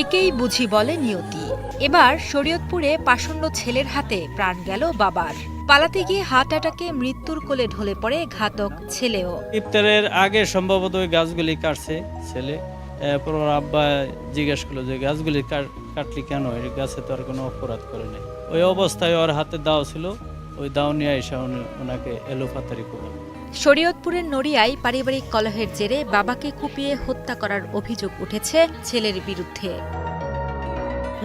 একেই বুঝি বলে নিয়তি। এবার শরীয়তপুরে পাষণ্ড ছেলের হাতে প্রাণ গেল বাবার। পালাতে গিয়ে হার্ট অ্যাটাকে মৃত্যুর কোলে ঢলে পড়ে ঘাতক ছেলেও। ইফতারের আগে সম্ভবত ওই গাছগুলি কাটছে ছেলে। এরপর ওর আব্বা জিজ্ঞেস করলো যে গাছগুলি কাটলি কেন, এই গাছে তো আর কোনো অপরাধ করে নাই। ওই অবস্থায় ওর হাতে দাও ছিল, ওই দাও নিয়ে এসে ওনাকে এলোপাতারি করল। শরীয়তপুরের নড়িয়ায় পারিবারিক কলহের জেরে বাবাকে কুপিয়ে হত্যা করার অভিযোগ উঠেছে ছেলের বিরুদ্ধে।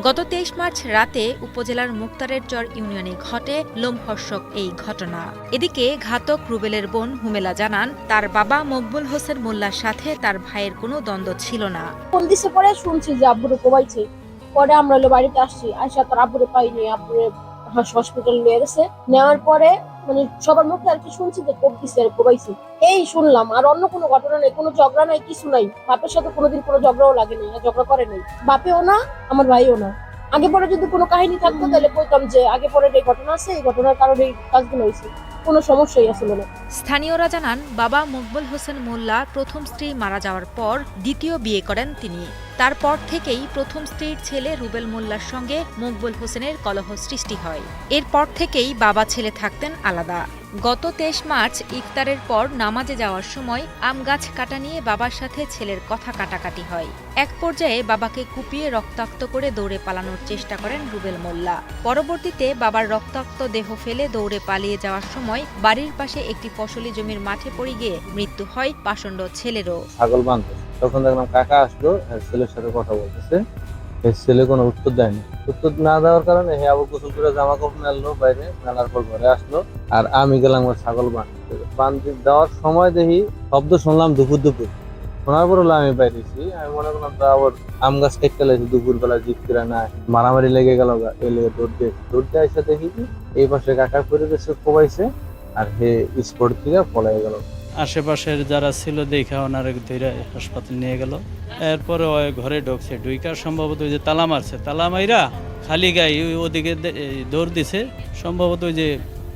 গত ২৩ মার্চ রাতে উপজেলার মুক্তারের চর ইউনিয়নে ঘটে লোমহর্ষক এই ঘটনা। এদিকে ঘাতক রুবেলের বোন হুমেলা জানান, তার বাবা মকবুল হোসেন মোল্লার সাথে তার ভাইয়ের কোনো দ্বন্দ্ব ছিল না। ফোন দিছে পরে শুনছি যে আব্বুরে কোবাইছে। পরে আমরা বাড়িতে আসছি, আয়সা তার আব্বুরে পাইনি, আব্বুরে হসপিটাল নিয়ে গেছে। নেওয়ার পরে মানে সবার মুখে আর কি শুনছি যে কোপ দিছে আর কোবাইছে, এই শুনলাম। আর অন্য কোনো ঘটনা নেই, কোনো ঝগড়া নাই, কিছু নাই। বাপের সাথে কোনোদিন কোনো ঝগড়াও লাগে নাই, ঝগড়া করে নাই। বাপেও না, আমার ভাইও না। আগে পরে যদি কোনো কাহিনী থাকতো তাহলে বলতাম যে আগে পরে এই ঘটনা আছে, এই ঘটনার কারণে এই কাজগুলো হয়েছে, কোনো সমস্যাই আসলে না। স্থানীয়রা জানান, বাবা মকবুল হোসেন মোল্লা প্রথম স্ত্রী মারা যাওয়ার পর দ্বিতীয় বিয়ে করেন তিনি। তারপর থেকেই প্রথম স্ত্রীর ছেলে রুবেল মোল্লার সঙ্গে মকবুল হোসেনের কলহ সৃষ্টি হয়। এরপর থেকেই বাবা ছেলে থাকতেন আলাদা। গত ২৩ মার্চ ইফতারের পর নামাজে যাওয়ার সময় আম গাছ কাটা নিয়ে বাবার সাথে ছেলের কথা কাটাকাটি হয়। এক পর্যায়ে বাবাকে কুপিয়ে রক্তাক্ত করে দৌড়ে পালানোর চেষ্টা করেন রুবেল মোল্লা। পরবর্তীতে বাবার রক্তাক্ত দেহ ফেলে দৌড়ে পালিয়ে যাওয়ার সময় বাড়ির পাশে একটি ফসলি জমির মাঠে পড়ে গিয়ে মৃত্যু হয় পাষণ্ড ছেলেরও। ছাগল বাঁধতে তখন দেখলাম কাকা আসলো, ছেলের সাথে কথা বলতেছে। ছেলে কোনো উত্তর দেয়নি। উত্তর না দেওয়ার কারণে হে আবার গোসল করে জামা কাপড় মেললো বাইরে, মেলার পর ঘরে আসলো। আর আমি গেলাম ওর ছাগল বাঁধতে দেওয়ার সময় দেখি শব্দ শুনলাম দুপুর। শোনার পর হলো আমি বাইরেছি। আমি মনে করলাম তো আবার আম গাছ কেটে লাগছে, দুপুর বেলা জিত করে না মারামারি লেগে গেল। এলে দৌড়তে এসে দেখি কি এই পাশে কাকার পরিবেশে কোবাইছে, আর হে স্পোর্ট থেকে পলাই গেল। আশেপাশের যারা ছিল দেখা ওনারে ধরে হাসপাতাল নিয়ে গেল। এরপরে ওই ঘরে ঢুকছে, ঢুইকার সম্ভবত ওই যে তালা মারছে, তালা মাইরা খালি গায়ে ওদিকে দৌড় দিছে। সম্ভবত ওই যে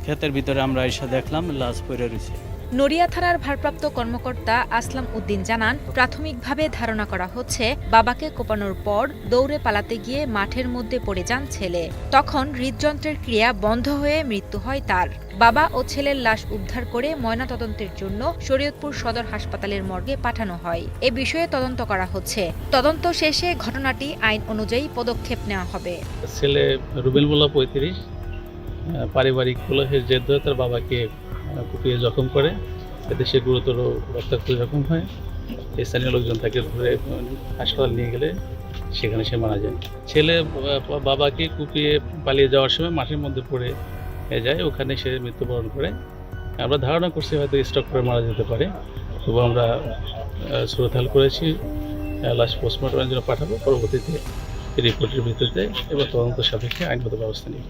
ক্ষেতের ভিতরে আমরা এসে দেখলাম লাশ পড়ে রয়েছে। নড়িয়া থানার ভারপ্রাপ্ত কর্মকর্তা আসলাম উদ্দিন জানান, প্রাথমিকভাবে ধারণা করা হচ্ছে বাবাকে কোপানোর পর দৌড়ে পালাতে গিয়ে মাঠের মধ্যে পড়ে যান ছেলে। তখন হৃদযন্ত্রের ক্রিয়া বন্ধ হয়ে মৃত্যু হয় তার। বাবা ও ছেলের লাশ উদ্ধার করে ময়নাতদন্তের জন্য শরীয়তপুর সদর হাসপাতালের মর্গে পাঠানো হয়। এ বিষয়ে তদন্ত করা হচ্ছে। তদন্ত শেষে ঘটনাটি আইন অনুযায়ী পদক্ষেপ নেওয়া হবে। ছেলে রুবেল মোল্লা ৩৫, পারিবারিক কলহের জের ধরে তার বাবাকে কুপিয়ে জখম করে, এতে সে গুরুতর রক্তাক্ত জখম হয়। স্থানীয় লোকজন তাকে ধরে হাসপাতাল নিয়ে গেলে সেখানে সে মারা যায়। ছেলে বাবাকে কুপিয়ে পালিয়ে যাওয়ার সময় মাঠের মধ্যে পড়ে যায়, ওখানে সে মৃত্যুবরণ করে। আমরা ধারণা করছি হয়তো স্ট্রোক করে মারা যেতে পারে, তবু আমরা সুরতাল করেছি, লাশ পোস্টমর্টমের জন্য পাঠাবো। পরবর্তীতে রিপোর্টের ভিত্তিতে এবং তদন্ত সাপেক্ষে আইনগত ব্যবস্থা নিব।